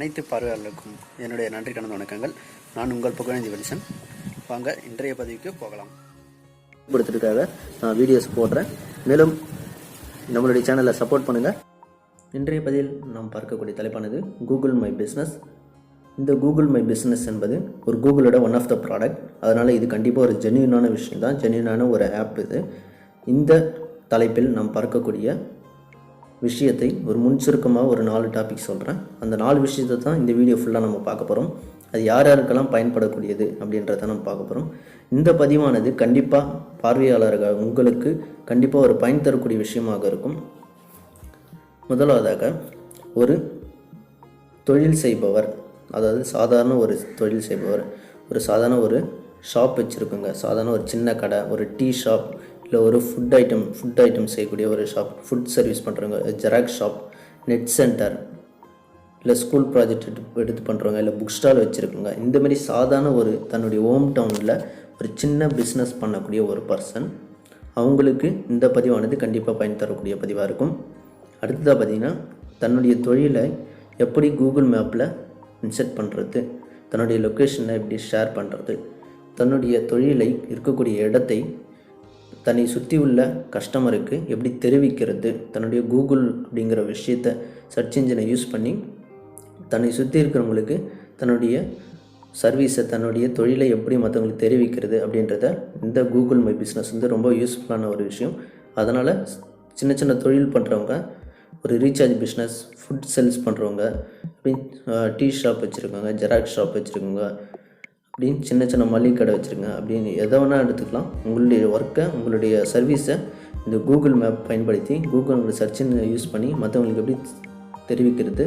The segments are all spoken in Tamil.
அனைத்து பார்வையாளர்களுக்கும் என்னுடைய நன்றி கலந்த வணக்கங்கள். நான் உங்கள் புகழேந்தி. வாங்க இன்றைய பதிவுக்கு போகலாம். கொடுத்துருக்காக நான் வீடியோஸ் போடுறேன். மேலும் நம்மளுடைய சேனலை சப்போர்ட் பண்ணுங்கள். இன்றைய பதிவில் நாம் பார்க்கக்கூடிய தலைப்பானது கூகுள் மை பிஸ்னஸ். இந்த கூகுள் மை பிஸ்னஸ் என்பது ஒரு கூகுளோட ஒன் ஆஃப் த ப்ராடக்ட். அதனால் இது கண்டிப்பாக ஒரு ஜென்யூனான விஷயம் தான், ஜென்யூனான ஒரு ஆப் இது. இந்த தலைப்பில் நாம் பார்க்கக்கூடிய விஷயத்தை ஒரு முன்சுருக்கமாக ஒரு 4 டாபிக் சொல்கிறேன். அந்த 4 விஷயத்தை தான் இந்த வீடியோ ஃபுல்லாக நம்ம பார்க்க போகிறோம். அது யார் யாருக்கெல்லாம் பயன்படக்கூடியது அப்படின்றத நம்ம பார்க்க போகிறோம். இந்த பதிவானது கண்டிப்பாக பார்வையாளர்கள் உங்களுக்கு கண்டிப்பாக ஒரு பயன் தரக்கூடிய விஷயமாக இருக்கும். முதலாவதாக ஒரு தொழில் செய்பவர், அதாவது சாதாரண ஒரு தொழில் செய்பவர், ஒரு சாதாரண ஒரு ஷாப் வச்சுருக்குங்க. சாதாரண ஒரு சின்ன கடை, ஒரு டீ ஷாப், இல்லை ஒரு ஃபுட் ஐட்டம் செய்யக்கூடிய ஒரு ஷாப், ஃபுட் சர்வீஸ் பண்ணுறவங்க, ஜெராக்ஸ் ஷாப், நெட் சென்டர், இல்லை ஸ்கூல் ப்ராஜெக்ட் எடுத்து பண்ணுறவங்க, இல்லை புக் ஸ்டால் வச்சுருக்குங்க. இந்தமாரி சாதாரண ஒரு தன்னுடைய ஹோம் டவுனில் ஒரு சின்ன பிஸ்னஸ் பண்ணக்கூடிய ஒரு பர்சன், அவங்களுக்கு இந்த பதிவானது கண்டிப்பாக பயன் தரக்கூடிய பதிவாக இருக்கும். அடுத்ததாக பார்த்திங்கன்னா, தன்னுடைய தொழிலை எப்படி கூகுள் மேப்பில் இன்செர்ட் பண்ணுறது, தன்னுடைய லொக்கேஷனை எப்படி ஷேர் பண்ணுறது, தன்னுடைய தொழிலை இருக்கக்கூடிய இடத்தை தன்னை சுற்றி உள்ள கஸ்டமருக்கு எப்படி தெரிவிக்கிறது, தன்னுடைய கூகுள் அப்படிங்கிற விஷயத்தை சர்ச் இன்ஜினை யூஸ் பண்ணி தன்னை சுற்றி இருக்கிறவங்களுக்கு தன்னுடைய சர்வீஸை, தன்னுடைய தொழிலை எப்படி மற்றவங்களுக்கு தெரிவிக்கிறது அப்படின்றத இந்த கூகுள் மை பிஸ்னஸ் வந்து ரொம்ப யூஸ்ஃபுல்லான ஒரு விஷயம். அதனால் சின்ன சின்ன தொழில் பண்ணுறவங்க, ஒரு ரீசார்ஜ் பிஸ்னஸ், ஃபுட் சேல்ஸ் பண்ணுறவங்க, டீ ஷாப் வச்சுருக்காங்க, ஜெராக்ஸ் ஷாப் வச்சுருக்காங்க, அப்படின்னு சின்ன சின்ன மளிகை கடை வச்சுருங்க, அப்படின்னு எதை வேணால் எடுத்துக்கலாம். உங்களுடைய ஒர்க்கை, உங்களுடைய சர்வீஸை இந்த கூகுள் மேப் பயன்படுத்தி கூகுள் சர்ச்சின்னு யூஸ் பண்ணி மற்றவங்களுக்கு எப்படி தெரிவிக்கிறது,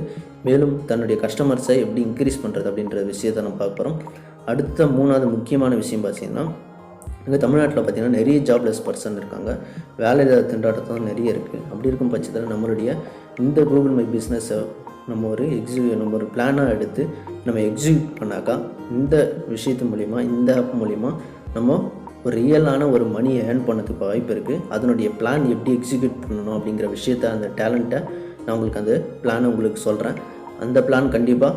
மேலும் தன்னுடைய கஸ்டமர்ஸை எப்படி இன்க்ரீஸ் பண்ணுறது அப்படின்ற விஷயத்தை நம்ம பார்க்க போகிறோம். அடுத்த 3வது முக்கியமான விஷயம் பார்த்திங்கன்னா, இங்கே தமிழ்நாட்டில் பார்த்திங்கன்னா நிறைய ஜாப்லெஸ் பர்சன் இருக்காங்க, வேலை திண்டாட்டம் நிறைய இருக்குது. அப்படி இருக்கும் பட்சத்தில் நம்மளுடைய இந்த கூகுள் மை பிஸ்னஸை நம்ம ஒரு பிளானாக எடுத்து நம்ம எக்ஸிக்யூட் பண்ணாக்கா, இந்த விஷயத்து மூலிமா, இந்த ஆப் மூலிமா நம்ம ஒரு ரியலான ஒரு மணியை ஏர்ன் பண்ணதுக்கு வாய்ப்பு இருக்குது. அதனுடைய பிளான் எப்படி எக்ஸிக்யூட் பண்ணணும் அப்படிங்கிற விஷயத்தை, அந்த டேலண்ட்டை நான் உங்களுக்கு அந்த பிளானை உங்களுக்கு சொல்கிறேன். அந்த பிளான் கண்டிப்பாக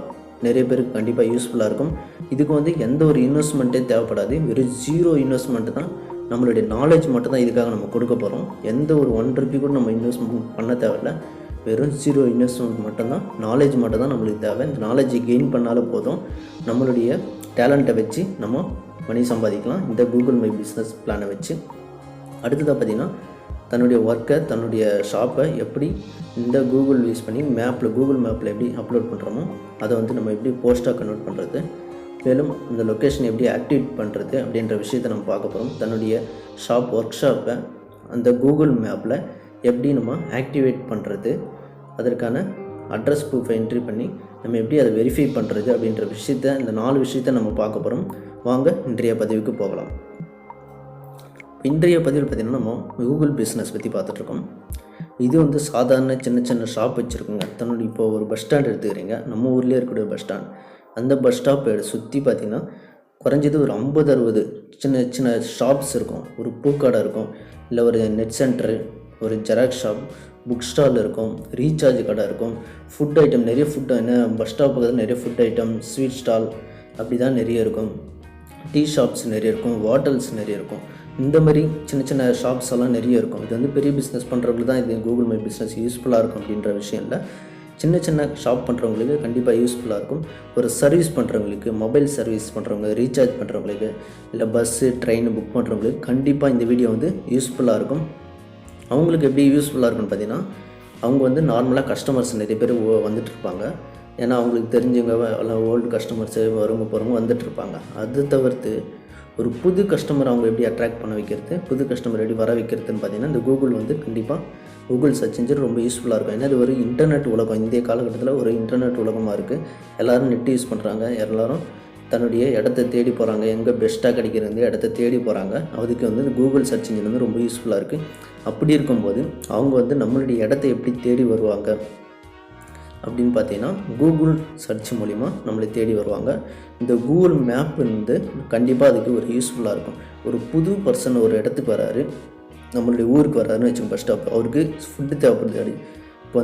நிறைய பேருக்கு கண்டிப்பாக யூஸ்ஃபுல்லாக இருக்கும். இதுக்கு எந்த ஒரு இன்வெஸ்ட்மெண்ட்டே தேவைப்படாது. வெறும் 0 இன்வெஸ்ட்மெண்ட்டு தான், நம்மளுடைய நாலேஜ் மட்டும் தான் இதுக்காக நம்ம கொடுக்க போகிறோம். எந்த ஒரு 1 ரூபி கூட நம்ம இன்வெஸ்ட்மெண்ட் பண்ண தேவையில்லை. வெறும் 0 இன்வெஸ்ட்மெண்ட் மட்டும்தான், நாலேஜ் மட்டும் தான் நம்மளுக்கு தேவை. இந்த நாலேஜை கெயின் பண்ணாலும் போதும், நம்மளுடைய டேலண்ட்டை வச்சு நம்ம மணி சம்பாதிக்கலாம் இந்த கூகுள் மை பிஸ்னஸ் பிளானை வச்சு. அடுத்ததாக பார்த்திங்கன்னா, தன்னுடைய ஒர்க்கை, தன்னுடைய ஷாப்பை எப்படி இந்த கூகுள் யூஸ் பண்ணி கூகுள் மேப்பில் எப்படி அப்லோட் பண்ணுறோமோ அதை நம்ம எப்படி போஸ்ட்டாக கன்வெர்ட் பண்ணுறது, மேலும் இந்த லொக்கேஷன் எப்படி ஆக்டிவேட் பண்ணுறது அப்படின்ற விஷயத்தை நம்ம பார்க்க போகிறோம். தன்னுடைய ஒர்க் ஷாப்பை அந்த கூகுள் மேப்பில் எப்படி நம்ம ஆக்டிவேட் பண்ணுறது, அதற்கான அட்ரஸ் ப்ரூஃபை என்ட்ரி பண்ணி நம்ம எப்படி அதை வெரிஃபை பண்ணுறது அப்படின்ற விஷயத்தை, இந்த 4 விஷயத்தை நம்ம பார்க்க போகிறோம். வாங்க இன்றைய பதிவுக்கு போகலாம். இன்றைய பதிவில் பார்த்திங்கன்னா, நம்ம கூகுள் பிஸ்னஸ் பற்றி பார்த்துட்ருக்கோம். இது சாதாரண சின்ன சின்ன ஷாப் வச்சுருக்குங்க. தன்னுடைய இப்போ ஒரு பஸ் ஸ்டாண்ட் எடுத்துக்கிறீங்க, நம்ம ஊர்லேயே இருக்கக்கூடிய பஸ் ஸ்டாண்ட். அந்த பஸ் ஸ்டாப்பை சுற்றி பார்த்திங்கன்னா குறைஞ்சது ஒரு 50-60 சின்ன சின்ன ஷாப்ஸ் இருக்கும். ஒரு பூக்கடை இருக்கும், இல்லை ஒரு நெட் சென்டரு, ஒரு ஜெராக்ஸ் ஷாப், புக் ஸ்டால் இருக்கும், ரீசார்ஜ் கடை இருக்கும், ஃபுட் ஐட்டம் நிறைய பஸ் ஸ்டாப் பக்கத்தில் நிறைய ஃபுட் ஐட்டம், ஸ்வீட் ஸ்டால் அப்படி தான் நிறைய இருக்கும். டீ ஷாப்ஸ் நிறைய இருக்கும், ஹோட்டல்ஸ் நிறைய இருக்கும். இந்த மாதிரி சின்ன சின்ன ஷாப்ஸ் எல்லாம் நிறைய இருக்கும். இது பெரிய பிஸ்னஸ் பண்ணுறவங்களுக்கு தான் இது கூகுள் மை பிஸ்னஸ் யூஸ்ஃபுல்லாக இருக்கும் அப்படின்ற விஷயம் இல்லை. சின்ன சின்ன ஷாப் பண்ணுறவங்களுக்கு கண்டிப்பாக யூஸ்ஃபுல்லாக இருக்கும். ஒரு சர்வீஸ் பண்ணுறவங்களுக்கு, மொபைல் சர்வீஸ் பண்ணுறவங்க, ரீசார்ஜ் பண்ணுறவங்களுக்கு, இல்லை பஸ்ஸு ட்ரெயின் புக் பண்ணுறவங்களுக்கு கண்டிப்பாக இந்த வீடியோ யூஸ்ஃபுல்லாக இருக்கும். அவங்களுக்கு எப்படி யூஸ்ஃபுல்லாக இருக்குன்னு பார்த்தீங்கன்னா, அவங்க நார்மலாக கஸ்டமர்ஸ் நிறைய பேர் வந்துட்டுருப்பாங்க. ஏன்னா அவங்களுக்கு தெரிஞ்சவங்க எல்லாம் ஓல்டு கஸ்டமர்ஸு வரவங்க போகிறவங்க வந்துட்டுருப்பாங்க. அது தவிர்த்து ஒரு புது கஸ்டமர் அவங்க எப்படி அட்ராக்ட் பண்ண வைக்கிறது, புது கஸ்டமர் எப்படி வர வைக்கிறதுன்னு பார்த்தீங்கன்னா, இந்த கூகுள் கண்டிப்பாக கூகுள் சர்ச் இன்ஜின் ரொம்ப யூஸ்ஃபுல்லாக இருக்கும். ஏன்னா இது ஒரு இன்டர்நெட் உலகம். இந்திய காலகட்டத்தில் ஒரு இன்டர்நெட் உலகமாக இருக்குது. எல்லோரும் நெட் யூஸ் பண்ணுறாங்க, எல்லோரும் தன்னுடைய இடத்த தேடி போகிறாங்க, எங்கே பெஸ்ட்டாக கிடைக்கிறது இடத்த தேடி போகிறாங்க. அதுக்கு கூகுள் சர்ச் இன்ஜின் ரொம்ப யூஸ்ஃபுல்லாக இருக்குது. அப்படி இருக்கும்போது அவங்க நம்மளுடைய இடத்த எப்படி தேடி வருவாங்க அப்படின்னு பார்த்தீங்கன்னா, கூகுள் சர்ச் மூலிமா நம்மளை தேடி வருவாங்க. இந்த கூகுள் மேப் கண்டிப்பாக அதுக்கு ஒரு யூஸ்ஃபுல்லாக இருக்கும். ஒரு புது பர்சன் ஒரு இடத்துக்கு வராரு, நம்மளுடைய ஊருக்கு வராருன்னு வச்சுக்கோங்க, பஸ் ஸ்டாப், அவருக்கு ஃபுட்டு தேவைப்படுது. இப்போ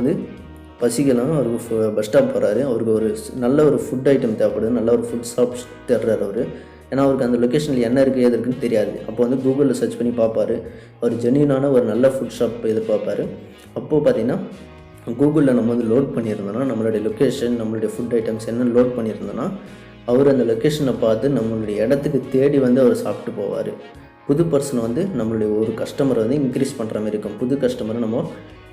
பசிக்கலாம், அவருக்கு பஸ் ஸ்டாப் போகிறாரு, அவருக்கு ஒரு நல்ல ஒரு ஃபுட் ஐட்டம் தேவைப்படுது, நல்ல ஒரு ஃபுட் ஷாப் தேடுறாரு அவர். ஏன்னா அவருக்கு அந்த லொக்கேஷனில் என்ன இருக்குது எது இருக்குன்னு தெரியாது. அப்போ வந்து கூகுளில் சர்ச் பண்ணி பார்ப்பார், அவர் ஜென்யூனான ஒரு நல்ல ஃபுட் ஷாப் எதிர்பார்ப்பார். அப்போது பார்த்திங்கன்னா கூகுளில் நம்ம வந்து லோட் பண்ணியிருந்தோன்னா நம்மளுடைய லொக்கேஷன், நம்மளுடைய ஃபுட் ஐட்டம்ஸ் என்ன லோட் பண்ணியிருந்தோன்னா அவர் அந்த லொக்கேஷனை பார்த்து நம்மளுடைய இடத்துக்கு தேடி வந்து அவர் சாப்பிட்டு போவார். புது பர்சனை வந்து நம்மளுடைய ஒரு கஸ்டமரை வந்து இன்க்ரீஸ் பண்ணுற மாதிரி இருக்கும். புது கஸ்டமரை நம்ம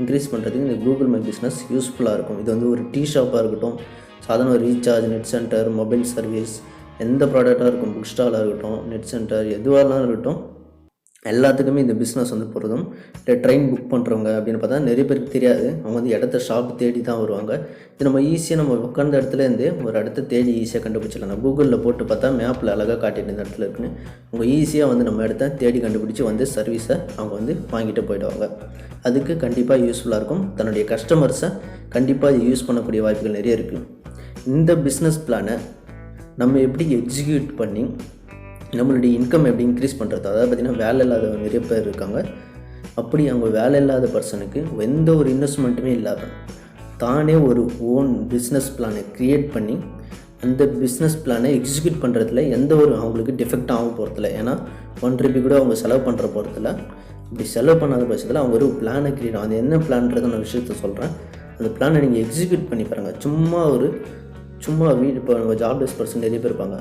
இன்க்ரீஸ் பண்ணுறதுக்கு இந்த கூகுள் மை பிஸ்னஸ் யூஸ்ஃபுல்லாக இருக்கும். இது வந்து ஒரு டீ ஷாப்பாக இருக்கட்டும், சாதாரண ஒரு recharge, net centre, mobile service, எந்த ப்ராடக்டாக இருக்கும், புக் ஸ்டாலாக இருக்கட்டும், நெட் சென்டர், எதுவாக இருக்கட்டும், எல்லாத்துக்குமே இந்த பிஸ்னஸ் வந்து போகிறதும். இல்லை ட்ரெயின் புக் பண்ணுறவங்க அப்படின்னு பார்த்தா நிறைய பேருக்கு தெரியாது. அவங்க வந்து இடத்த ஷாப் தேடி தான் வருவாங்க. இது நம்ம ஈஸியாக நம்ம உட்காந்த இடத்துலேருந்து ஒரு இடத்த தேடி ஈஸியாக கண்டுபிடிச்சிடலாம். நான் கூகுளில் போட்டு பார்த்தா மேப்பில் அழகாக காட்டிட்டு இந்த இடத்துல இருக்குன்னு அவங்க ஈஸியாக வந்து நம்ம இடத்த தேடி கண்டுபிடிச்சி வந்து சர்வீஸை அவங்க வந்து வாங்கிட்டு போயிடுவாங்க. அதுக்கு கண்டிப்பாக யூஸ்ஃபுல்லாக இருக்கும். தன்னுடைய கஸ்டமர்ஸை கண்டிப்பாக இது யூஸ் பண்ணக்கூடிய வாய்ப்புகள் நிறைய இருக்குது. இந்த பிஸ்னஸ் பிளானை நம்ம எப்படி எக்ஸிக்யூட் பண்ணி நம்மளுடைய இன்கம் எப்படி இன்க்ரீஸ் பண்ணுறது, அதாவது பார்த்திங்கன்னா வேலை இல்லாத நிறைய பேர் இருக்காங்க. அப்படி அவங்க வேலை இல்லாத பர்சனுக்கு எந்த ஒரு இன்வெஸ்ட்மெண்ட்டுமே இல்லாத தானே ஒரு ஓன் பிஸ்னஸ் பிளானை க்ரியேட் பண்ணி அந்த பிஸ்னஸ் பிளானை எக்ஸிக்யூட் பண்ணுறதுல எந்த ஒரு அவங்களுக்கு டிஃபெக்ட் ஆக போகிறதில்ல. ஏன்னா ₹1 கூட அவங்க செலவு பண்ணுற போகிறதில்ல. இப்படி செலவு பண்ணாத பட்சத்தில் அவங்க ஒரு பிளானை க்ரியேட் ஆகும். அது என்ன பிளான்றதை நான் விஷயத்த சொல்கிறேன். அந்த பிளானை நீங்கள் எக்ஸிக்யூட் பண்ணி பாருங்கள். சும்மா வீடு இப்போ நம்ம ஜாப்லெஸ் பர்சன் நிறைய பேர் இருப்பாங்க.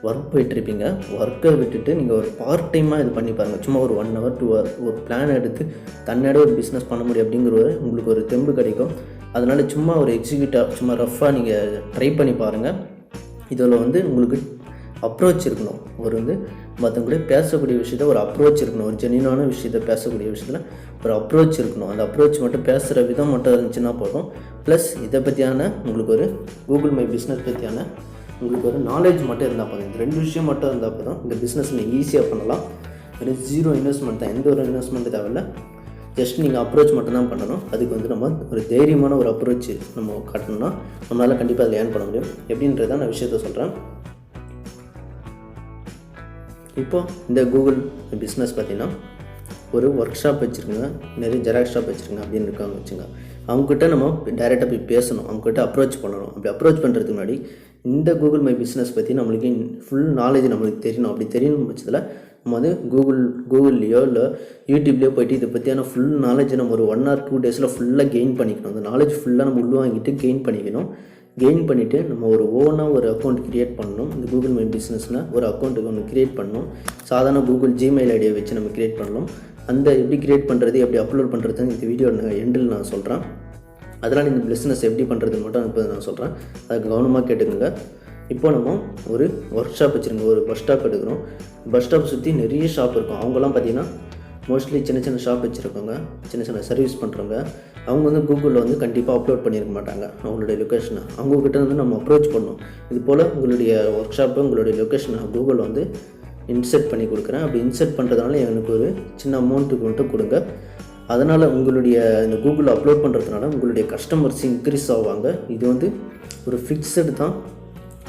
ஒர்க் போயிட்டுருப்பீங்க, ஒர்க்கை விட்டுட்டு நீங்கள் ஒரு பார்ட் டைமாக இது பண்ணி பாருங்கள். சும்மா ஒரு 1 hour 2 hour ஒரு பிளான் எடுத்து தன்னோட ஒரு பிஸ்னஸ் பண்ண முடியும் அப்படிங்கிற உங்களுக்கு ஒரு தெம்பு கிடைக்கும். அதனால் சும்மா ஒரு எக்ஸிக்யூட்டாக சும்மா ரஃப்பாக நீங்கள் ட்ரை பண்ணி பாருங்கள். இதில் வந்து உங்களுக்கு அப்ரோச் இருக்கணும். ஒரு வந்து மற்றவங்க கூட பேசக்கூடிய விஷயத்த ஒரு அப்ரோச் இருக்கணும். ஒரு ஜென்யூனான விஷயத்த பேசக்கூடிய விஷயத்தில் ஒரு அப்ரோச் இருக்கணும். அந்த அப்ரோச் மட்டும் பேசுகிற விதம் மட்டும் இருந்துச்சுன்னா போதும். ப்ளஸ் இதை பற்றியான உங்களுக்கு ஒரு கூகுள் மை பிஸ்னஸ் பற்றியான உங்களுக்கு ஒரு நாலேஜ் மட்டும் இருந்தால் போதும். இந்த 2 விஷயம் மட்டும் இருந்தால் போதும். இந்த பிஸ்னஸ் நீங்கள் ஈஸியாக பண்ணலாம். ஒரு 0 இன்வெஸ்ட்மெண்ட் தான், எந்த ஒரு இன்வெஸ்ட்மெண்ட்டு தேவையில்லை. ஜஸ்ட் நீங்கள் அப்ரோச் மட்டும்தான் பண்ணணும். அதுக்கு வந்து நம்ம ஒரு தைரியமான ஒரு அப்ரோச் நம்ம காட்டணும்னா நம்மளால் கண்டிப்பாக அதில் ஏர்ன் பண்ண முடியும். எப்படின்றத நான் விஷயத்த சொல்கிறேன். இப்போது இந்த கூகுள் பிஸ்னஸ் பார்த்திங்கன்னா ஒரு ஒர்க் ஷாப் வச்சுருங்க, நிறைய ஜெராக்ஸ் ஷாப் வச்சுருங்க அப்படின்னு இருக்காங்க வச்சுங்க. அவங்ககிட்ட நம்ம டைரெக்டாக போய் பேசணும், அவங்ககிட்ட அப்ரோச் பண்ணணும். அப்படி அப்ரோச் பண்ணுறதுக்கு முன்னாடி இந்த கூகுள் மை பிஸ்னஸ் பற்றி நம்மளுக்கு ஃபுல் நாலேஜ் நம்மளுக்கு தெரியணும். அப்படி தெரியணும் பட்சத்தில் நம்ம வந்து கூகுள்லேயோ இல்லை யூடியூப்லேயோ போய்ட்டு இதை பற்றியான ஃபுல் நாலேஜை நம்ம ஒரு 1 or 2 days ஃபுல்லாக கெயின் பண்ணிக்கணும். அந்த நாலேஜ் ஃபுல்லாக நம்ம உள்வாங்கிட்டு கெயின் பண்ணிவிட்டு நம்ம ஒரு ஓனாக ஒரு அக்கௌண்ட் க்ரியேட் பண்ணணும். இந்த கூகுள் மை பிஸ்னஸில் ஒரு அக்கௌண்ட்டுக்கு ஒன்று க்ரியேட் பண்ணணும். சாதாரண கூகுள் ஜிமெயில் ஐடியை வச்சு நம்ம க்ரியேட் பண்ணணும். அந்த எப்படி க்ரியேட் பண்ணுறது, எப்படி அப்லோட் பண்ணுறதுன்னு இந்த வீடியோ எண்டில் நான் சொல்கிறேன். அதனால் இந்த பிஸ்னஸ் எப்படி பண்ணுறதுன்னு மட்டும் இப்போ நான் சொல்கிறேன். அதுக்கு கவனமாக கேட்டுக்கோங்க. இப்போ நம்ம ஒரு ஒர்க் ஷாப் வச்சுருங்க, ஒரு பஸ் ஸ்டாப் எடுக்கிறோம். பஸ் ஸ்டாப் சுற்றி நிறைய ஷாப் இருக்கும். அவங்களாம் பார்த்திங்கன்னா மோஸ்ட்லி சின்ன ஷாப் வச்சுருக்கவங்க, சின்ன சர்வீஸ் பண்ணுறவங்க. அவங்க வந்து கூகுளில் வந்து கண்டிப்பாக அப்லோட் பண்ணியிருக்க மாட்டாங்க அவங்களுடைய லொக்கேஷனை. அவங்கக்கிட்ட வந்து நம்ம அப்ரோச் பண்ணணும். இது போல் உங்களுடைய ஒர்க் ஷாப்பை, உங்களுடைய லொக்கேஷனை கூகுளில் வந்து இன்செர்ட் பண்ணி கொடுக்குறேன். அப்படி இன்செர்ட் பண்ணுறதுனால எனக்கு ஒரு சின்ன அமௌண்ட்டுக்கு மட்டும் கொடுங்க. அதனால் உங்களுடைய இந்த கூகுளில் அப்லோட் பண்ணுறதுனால உங்களுடைய கஸ்டமர்ஸ் இன்க்ரீஸ் ஆவாங்க. இது வந்து ஒரு ஃபிக்ஸடு தான்.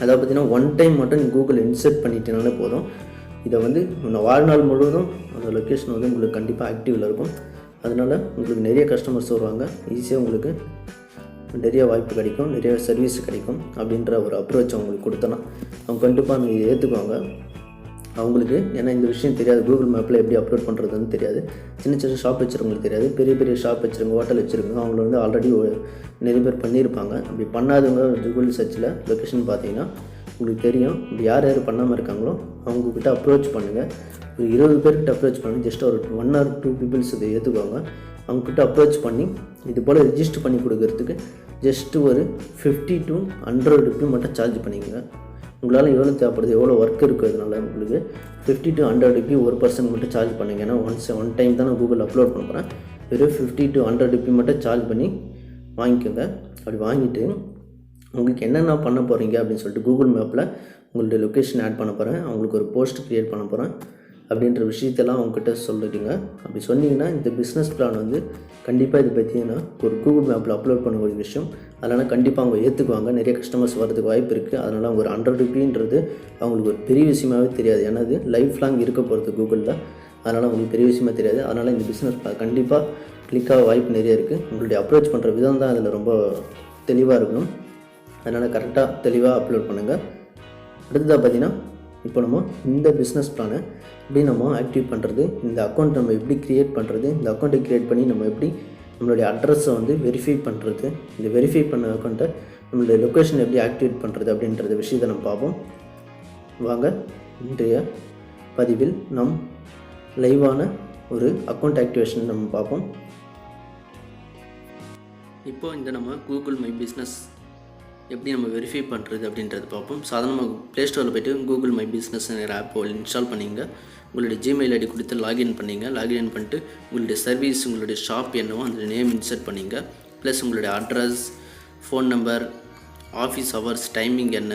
அதாவது பார்த்திங்கன்னா 1 time மட்டும் நீங்கள் கூகுள் இன்செர்ட் பண்ணிட்டனாலே போதும். இதை வந்து வாழ்நாள் முழுவதும் அந்த லொக்கேஷன் வந்து உங்களுக்கு கண்டிப்பாக ஆக்டிவில் இருக்கும். அதனால் உங்களுக்கு நிறைய கஸ்டமர்ஸ் வருவாங்க. ஈஸியாக உங்களுக்கு நிறைய வாய்ப்பு கிடைக்கும், நிறைய சர்வீஸ் கிடைக்கும். அப்படின்ற ஒரு அப்ரோச் அவங்களுக்கு கொடுத்தோன்னா அவங்க கண்டிப்பாக நீங்கள் ஏற்றுக்குவாங்க. அவங்களுக்கு ஏன்னா இந்த விஷயம் தெரியாது, கூகுள் மேப்பில் எப்படி அப்லோட் பண்ணுறதுன்னு தெரியாது. சின்ன ஷாப் வச்சுருவங்களுக்கு தெரியாது. பெரிய ஷாப் வச்சுருங்க, ஹோட்டல் வச்சுருங்க, அவங்கள வந்து ஆல்ரெடி நிறைய பேர் பண்ணியிருப்பாங்க. அப்படி பண்ணாதவங்க கூகுள் சர்ச்சில் லொக்கேஷன் பார்த்தீங்கன்னா உங்களுக்கு தெரியும். இப்படி யார் பண்ணாமல் இருக்காங்களோ அவங்கக்கிட்ட அப்ரோச் பண்ணுங்கள். ஒரு 20 பேர்கிட்ட அப்ரோச் பண்ணி ஜஸ்ட் ஒரு 1 or 2 people இதை ஏற்றுக்குவாங்க. அவங்கக்கிட்ட அப்ரோச் பண்ணி இது போல் ரிஜிஸ்டர் பண்ணி கொடுக்கறதுக்கு ஜஸ்ட்டு ஒரு 50 to 100 ரூபீ மட்டும் சார்ஜ் பண்ணிக்கோங்க. உங்களால் எவ்வளோ தேவைப்படுது, எவ்வளோ ஒர்க் இருக்கிறதுனால உங்களுக்கு 50 to 100 ரூபீ ஒரு பர்சன் மட்டும் சார்ஜ் பண்ணுங்க. ஏன்னா ஒன் டைம் தான் நான் கூகுள் அப்லோட் பண்ணுறேன். வெறும் 50 to 100 ரூபீ மட்டும் சார்ஜ் பண்ணி வாங்கிக்கோங்க. அப்படி வாங்கிட்டு உங்களுக்கு என்னென்ன பண்ண போகிறீங்க அப்படின்னு சொல்லிட்டு கூகுள் மேப்பில் உங்களுடைய லொக்கேஷன் ஆட் பண்ண போகிறேன், அவங்களுக்கு ஒரு போஸ்ட் க்ரியேட் பண்ண போகிறேன் அப்படின்ற விஷயத்தெல்லாம் அவங்ககிட்ட சொல்லிட்டுங்க. அப்படி சொன்னீங்கன்னா இந்த பிஸ்னஸ் பிளான் வந்து கண்டிப்பாக இதை பற்றினா ஒரு கூகுள் மேப்பில் அப்லோட் பண்ணக்கூடிய விஷயம். அதனால் கண்டிப்பாக அவங்க ஏற்றுக்குவாங்க. நிறைய கஸ்டமர்ஸ் வரதுக்கு வாய்ப்பு இருக்குது. அதனால் அவங்க ஒரு 100 ரூபீன்றது அவங்களுக்கு ஒரு பெரிய விஷயமாகவே தெரியாது. ஏன்னா அது லைஃப் லாங் இருக்க போகிறது கூகுளில். அதனால் அவங்களுக்கு பெரிய விஷயமாக தெரியாது. அதனால் இந்த பிஸ்னஸ் கண்டிப்பாக கிளிக்காக வாய்ப்பு நிறைய இருக்குது. உங்களுடைய அப்ரோச் பண்ணுற விதம் தான் அதில் ரொம்ப தெளிவாக இருக்கணும். அதனால் கரெக்டாக தெளிவாக அப்லோட் பண்ணுங்கள். அடுத்ததாக பார்த்தீங்கன்னா, இப்போ நம்ம இந்த பிஸ்னஸ் பிளானை எப்படி நம்ம ஆக்டிவ் பண்ணுறது, இந்த அக்கௌண்ட் நம்ம எப்படி க்ரியேட் பண்ணுறது, இந்த அக்கௌண்ட்டை க்ரியேட் பண்ணி நம்ம எப்படி நம்மளுடைய அட்ரஸை வந்து வெரிஃபை பண்ணுறது, இந்த வெரிஃபை பண்ண அக்கௌண்ட்டை நம்மளுடைய லொக்கேஷன் எப்படி ஆக்டிவேட் பண்ணுறது அப்படின்றத விஷயத்தை நம்ம பார்ப்போம். வாங்க, இன்றைய பதிவில் நம் லைவான ஒரு அக்கௌண்ட் ஆக்டிவேஷன் நம்ம பார்ப்போம். இப்போ இந்த நம்ம கூகுள் மை பிஸ்னஸ் எப்படி நம்ம வெரிஃபை பண்ணுறது அப்படின்றது பார்ப்போம். சாதாரணமாக ப்ளே ஸ்டோரில் போய்ட்டு Google my business app install பண்ணிங்க. உங்களுடைய ஜிமெயில் ஐடி கொடுத்து லாகின் பண்ணிங்க. லாகின் பண்ணிட்டு உங்களுடைய சர்வீஸ், உங்களுடைய ஷாப் என்னவோ அந்த நேம் இன்சர்ட் பண்ணிங்க. ப்ளஸ் உங்களுடைய address, phone number, office hours, timing என்ன,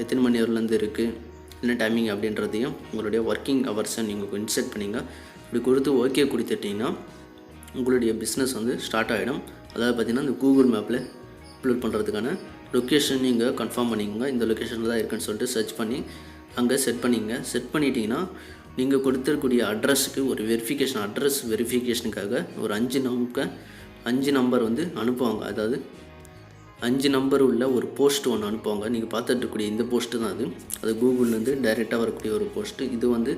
எத்தனை மணி வரலேருந்து இருக்குது, என்ன டைமிங் அப்படின்றதையும் உங்களுடைய ஒர்க்கிங் ஹவர்ஸை நீங்கள் இன்சர்ட் பண்ணிங்க. இப்படி கொடுத்து ஓகே கொடுத்துட்டிங்கன்னா உங்களுடைய பிஸ்னஸ் வந்து ஸ்டார்ட் ஆகிடும். அதாவது பார்த்திங்கன்னா இந்த கூகுள் மேப்பில் அப்லோட் பண்ணுறதுக்கான லொக்கேஷன் நீங்கள் கன்ஃபார்ம் பண்ணிக்கோங்க. இந்த லொக்கேஷனில் தான் இருக்குன்னு சொல்லிட்டு சர்ச் பண்ணி அங்கே செட் பண்ணிங்க. செட் பண்ணிட்டீங்கன்னா நீங்கள் கொடுத்துருக்கூடிய அட்ரஸுக்கு ஒரு வெரிஃபிகேஷன், அட்ரஸ் வெரிஃபிகேஷனுக்காக ஒரு 5 நம்பர் வந்து அனுப்புவாங்க. அதாவது 5 நம்பர் உள்ள ஒரு போஸ்ட் ஒன்று அனுப்புவாங்க. நீங்கள் பார்த்துட்டு இருக்கக்கூடிய இந்த போஸ்ட்டு தான் அது கூகுள்லேருந்து டைரெக்டாக வரக்கூடிய ஒரு போஸ்ட்டு. இது வந்து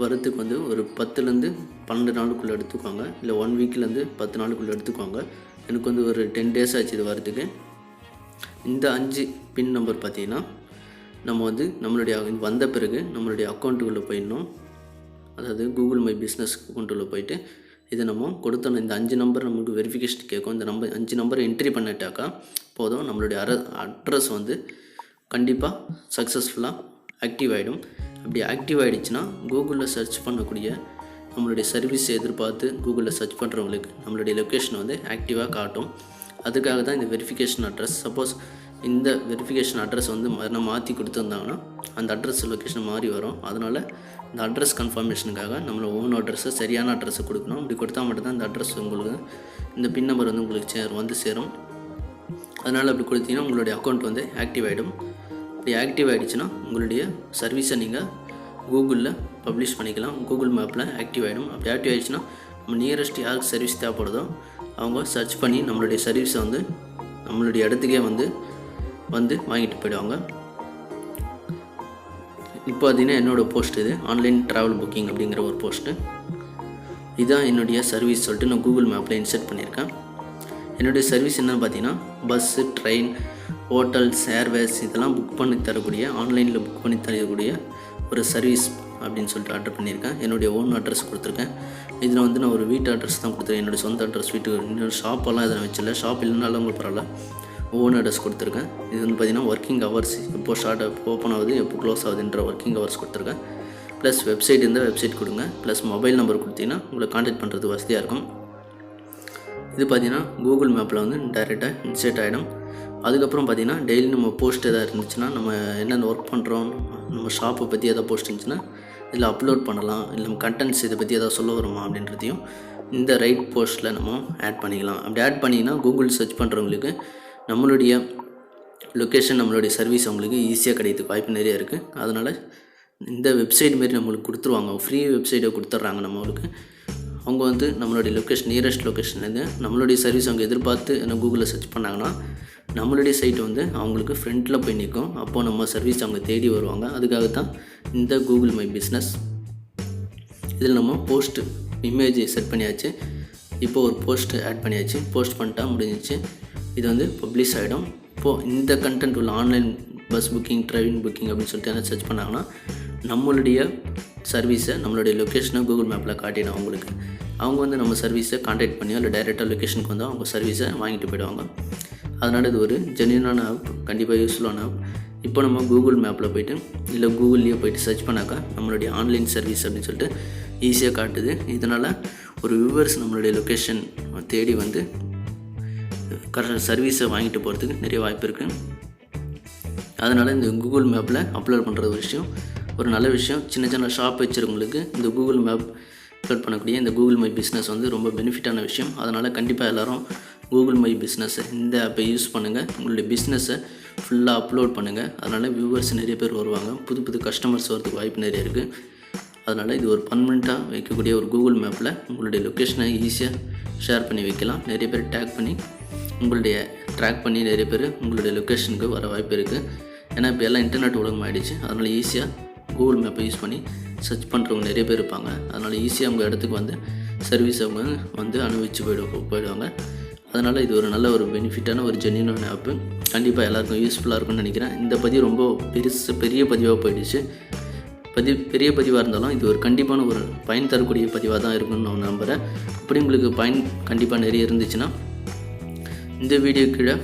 வரத்துக்கு வந்து ஒரு 10லேருந்து 12 நாளுக்குள்ளே எடுத்துக்குவாங்க. இல்லை 1 வீக்லேருந்து 10 நாளுக்குள்ளே எடுத்துக்குவாங்க. எனக்கு வந்து ஒரு 10 டேஸ் ஆச்சு இது வரத்துக்கு. இந்த 5 பின் நம்பர் பார்த்திங்கன்னா நம்ம வந்து நம்மளுடைய வந்த பிறகு நம்மளுடைய அக்கௌண்ட்டுக்குள்ளே போயிடணும். அதாவது கூகுள் மை பிஸ்னஸ் அக்கௌண்ட்டுக்குள்ளே போயிட்டு இதை நம்ம கொடுத்தோம். இந்த 5 நம்பர் நமக்கு வெரிஃபிகேஷன் கேட்கும். இந்த 5 நம்பரை என்ட்ரி பண்ணிட்டாக்கா போதும், நம்மளுடைய அட்ரஸ் வந்து கண்டிப்பாக சக்ஸஸ்ஃபுல்லாக ஆக்டிவ் ஆகிடும். அப்படி ஆக்டிவ் ஆகிடுச்சுன்னா கூகுளில் சர்ச் பண்ணக்கூடிய நம்மளுடைய சர்வீஸை எதிர்பார்த்து கூகுளில் சர்ச் பண்ணுறவங்களுக்கு நம்மளுடைய லொக்கேஷன் வந்து ஆக்டிவாக காட்டும். அதுக்காக தான் இந்த வெரிஃபிகேஷன் அட்ரஸ். சப்போஸ் இந்த வெரிஃபிகேஷன் அட்ரஸ் வந்து மாற்றி கொடுத்துருந்தாங்கன்னா அந்த அட்ரஸ் லொக்கேஷன் மாறி வரும். அதனால் இந்த அட்ரஸ் கன்ஃபர்மேஷனுக்காக நம்மளோட ஓன் அட்ரஸை, சரியான அட்ரஸை கொடுக்கணும். அப்படி கொடுத்தா மட்டும்தான் இந்த அட்ரஸ் உங்களுக்கு, இந்த பின் நம்பர் வந்து உங்களுக்கு வந்து சேரும். அதனால் அப்படி கொடுத்தீங்கன்னா உங்களுடைய அக்கௌண்ட் வந்து ஆக்டிவ் ஆகிடும். அப்படி ஆக்டிவ் ஆகிடுச்சுன்னா உங்களுடைய சர்வீஸை நீங்கள் கூகுளில் பப்ளிஷ் பண்ணிக்கலாம். கூகுள் மேப்பில் ஆக்டிவ் ஆகிடும். அப்படி ஆக்டிவ் ஆகிடுச்சுன்னா நம்ம நியரஸ்ட் யாருக்கு சர்வீஸ் தேவைப்படுதோ அவங்க சர்ச் பண்ணி நம்மளுடைய சர்வீஸை வந்து நம்மளுடைய இடத்துக்கே வந்து வாங்கிட்டு போயிடுவாங்க. இப்போ பார்த்தீங்கன்னா என்னோடய போஸ்ட் இது ஆன்லைன் ட்ராவல் புக்கிங் அப்படிங்கிற ஒரு போஸ்ட்டு. இதுதான் என்னுடைய சர்வீஸ் சொல்லிட்டு நான் கூகுள் மேப்பில் இன்சர்ட் பண்ணியிருக்கேன். என்னுடைய சர்வீஸ் என்னென்னு பார்த்தீங்கன்னா பஸ்ஸு, ட்ரெயின், ஹோட்டல்ஸ், ஏர்வேஸ் இதெல்லாம் புக் பண்ணி தரக்கூடிய, ஆன்லைனில் புக் பண்ணி தரக்கூடிய ஒரு சர்வீஸ் அப்படின்னு சொல்லிட்டு ஆர்டர் பண்ணியிருக்கேன். என்னுடைய ஓன் அட்ரஸ் கொடுத்துருக்கேன். இதில் வந்து நான் ஒரு வீட்டு அட்ரஸ் தான் கொடுத்துருக்கேன். என்னுடைய சொந்த அட்ரஸ், வீட்டு இன்னொரு ஷாப்பெல்லாம் இதில் வச்சில்லை. ஷாப் இல்லைனாலும் உங்களுக்கு பரவாயில்ல, ஓன் அட்ரஸ் கொடுத்துருக்கேன். இது வந்து பார்த்திங்கன்னா ஒர்க்கிங் ஹவர்ஸ், எப்போ ஓப்பன் ஆகுது, எப்போ க்ளோஸ் ஆகுதுன்ற ஒர்க்கிங் ஹவர்ஸ் கொடுத்துருக்கேன். ப்ளஸ் வெப்சைட் இருந்தால் வெப்சைட் கொடுங்க. ப்ளஸ் மொபைல் நம்பர் கொடுத்தீங்கன்னா உங்களை கான்டாக்ட் பண்ணுறது வசதியாக இருக்கும். இது பார்த்திங்கன்னா கூகுள் மேப்பில் வந்து டைரெக்டாக இன்சர்ட் ஆகிடும். அதுக்கப்புறம் பார்த்திங்கன்னா டெய்லி நம்ம போஸ்ட் எதாவது இருந்துச்சுன்னா, நம்ம என்னென்ன ஒர்க் பண்ணுறோம், நம்ம ஷாப்பை பற்றி எதாவது போஸ்ட் இருந்துச்சுன்னா இதில் அப்லோட் பண்ணலாம். இல்லை நம்ம கண்டென்ட்ஸ் இதை பற்றி எதாவது சொல்ல வருமா அப்படின்றதையும் இந்த ரைட் போஸ்ட்டில் நம்ம ஆட் பண்ணிக்கலாம். அப்படி ஆட் பண்ணிங்கன்னா கூகுள் சர்ச் பண்ணுறவங்களுக்கு நம்மளுடைய லொக்கேஷன், நம்மளுடைய சர்வீஸ் அவங்களுக்கு ஈஸியாக கிடைக்கிறதுக்கு வாய்ப்பு நிறைய இருக்குது. அதனால் இந்த வெப்சைட் மாரி நம்மளுக்கு கொடுத்துருவாங்க, ஃப்ரீ வெப்சைட்டை கொடுத்துட்றாங்க நம்மளுக்கு. அவங்க வந்து நம்மளுடைய லொக்கேஷன், நியரஸ்ட் லொக்கேஷன்லேருந்து நம்மளுடைய சர்வீஸ் அவங்க எதிர்பார்த்து என்ன கூகுளில் சர்ச் பண்ணாங்கன்னா நம்மளுடைய சைட் வந்து அவங்களுக்கு ஃப்ரண்ட்டில் போய் நிற்கும். அப்போது நம்ம சர்வீஸ் அவங்க தேடி வருவாங்க. அதுக்காக தான் இந்த கூகுள் மை பிஸ்னஸ். இதில் நம்ம போஸ்ட்டு இமேஜ் செட் பண்ணியாச்சு. இப்போது ஒரு போஸ்ட் ஆட் பண்ணியாச்சு. போஸ்ட் பண்ணிட்டா முடிஞ்சிச்சு. இது வந்து பப்ளிஷ் ஆகிடும். இப்போது இந்த கண்டென்ட் உள்ள online bus booking, train booking அப்படின்னு சொல்லிட்டு என்ன சர்ச் பண்ணாங்கன்னா நம்மளுடைய சர்வீஸை, நம்மளுடைய லொக்கேஷனை கூகுள் மேப்பில் காட்டிடும் அவங்களுக்கு. அவங்க வந்து நம்ம சர்வீஸை கான்டாக்ட் பண்ணியோ இல்லை டைரெக்டாக லொக்கேஷனுக்கு வந்து அவங்க சர்வீஸை வாங்கிட்டு போயிடுவாங்க. அதனால் இது ஒரு ஜென்யூனான ஆப், கண்டிப்பாக யூஸ்ஃபுல்லான ஆப். இப்போ நம்ம கூகுள் மேப்பில் போய்ட்டு இல்லை கூகுள்லேயே போய்ட்டு சர்ச் பண்ணாக்கா நம்மளுடைய ஆன்லைன் சர்வீஸ் அப்படின்னு சொல்லிட்டு ஈஸியாக காட்டுது. இதனால் ஒரு வியூவர்ஸ் நம்மளுடைய லொக்கேஷன் தேடி வந்து சர்வீஸை வாங்கிட்டு போகிறதுக்கு நிறைய வாய்ப்பு இருக்குது. அதனால் இந்த கூகுள் மேப்பில் அப்லோட் பண்ணுற ஒரு விஷயம் ஒரு நல்ல விஷயம். சின்ன சின்ன ஷாப் வச்சுருக்கவங்களுக்கு இந்த கூகுள் மேப் அப்லோட் பண்ணக்கூடிய இந்த கூகுள் மை பிஸ்னஸ் வந்து ரொம்ப பெனிஃபிட்டான விஷயம். அதனால் கண்டிப்பாக எல்லோரும் கூகுள் மை பிஸ்னஸை, இந்த ஆப்பை யூஸ் பண்ணுங்கள். உங்களுடைய பிஸ்னஸை ஃபுல்லாக அப்லோட் பண்ணுங்கள். அதனால் வியூவர்ஸ் நிறைய பேர் வருவாங்க, புது புது கஸ்டமர்ஸ் வரதுக்கு வாய்ப்பு நிறைய இருக்குது. அதனால் இது ஒரு பர்மனெண்ட்டாக வைக்கக்கூடிய ஒரு கூகுள் மேப்பில் உங்களுடைய லொக்கேஷனை ஈஸியாக ஷேர் பண்ணி வைக்கலாம். நிறைய பேர் ட்ராக் பண்ணி நிறைய பேர் உங்களுடைய லொக்கேஷனுக்கு வர வாய்ப்பு இருக்குது. ஏன்னா இப்போ எல்லாம் இன்டர்நெட் உலகம் ஆகிடுச்சு. அதனால் ஈஸியாக கூகுள் மேப்பை யூஸ் பண்ணி சர்ச் பண்ணுறவங்க நிறைய பேர் இருப்பாங்க. அதனால் ஈஸியாக உங்கள் இடத்துக்கு வந்து சர்வீஸ் அவங்க வந்து அனுபவிச்சு போயிடுவாங்க. அதனால் இது ஒரு நல்ல ஒரு பெனிஃபிட்டான ஒரு ஜென்யூனான ஆப்பு. கண்டிப்பாக எல்லாருக்கும் யூஸ்ஃபுல்லாக இருக்கும்னு நினைக்கிறேன். இந்த பதிவு ரொம்ப பெரிய பதிவாக போயிடுச்சு. பெரிய பதிவாக இருந்தாலும் இது ஒரு கண்டிப்பான ஒரு பயன் தரக்கூடிய பதிவாக தான் இருக்குன்னு நான் நம்புகிறேன். அப்படி உங்களுக்கு பயன் கண்டிப்பாக நிறைய இருந்துச்சுன்னா இந்த வீடியோ கீழே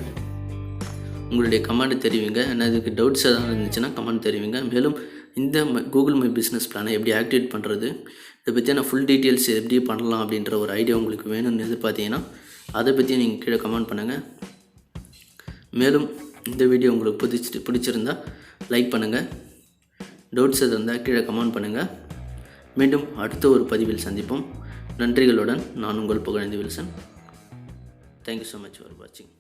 உங்களுடைய கமெண்ட் தெரிவிங்க. என்ன இதுக்கு டவுட்ஸ் எதாவது இருந்துச்சுன்னா கமெண்ட் தெரிவிங்க. மேலும் இந்த கூகுள் மை பிஸ்னஸ் பிளானை எப்படி ஆக்டிவேட் பண்ணுறது, இதை பற்றியான ஃபுல் டீட்டெயில்ஸ் எப்படி பண்ணலாம் அப்படின்ற ஒரு ஐடியா உங்களுக்கு வேணும்னு எதிர்பார்த்தீங்கன்னா அதை பற்றி நீங்கள் கீழே கமெண்ட் பண்ணுங்கள். மேலும் இந்த வீடியோ உங்களுக்கு பிடிச்சிருந்தால் லைக் பண்ணுங்கள். டவுட்ஸ் எது இருந்தால் கீழே கமெண்ட் பண்ணுங்கள். மீண்டும் அடுத்த ஒரு பதிவில் சந்திப்போம். நன்றிகளுடன் நான் உங்கள் Pugazhendhi Wilson. Thank you so much for வாட்சிங்.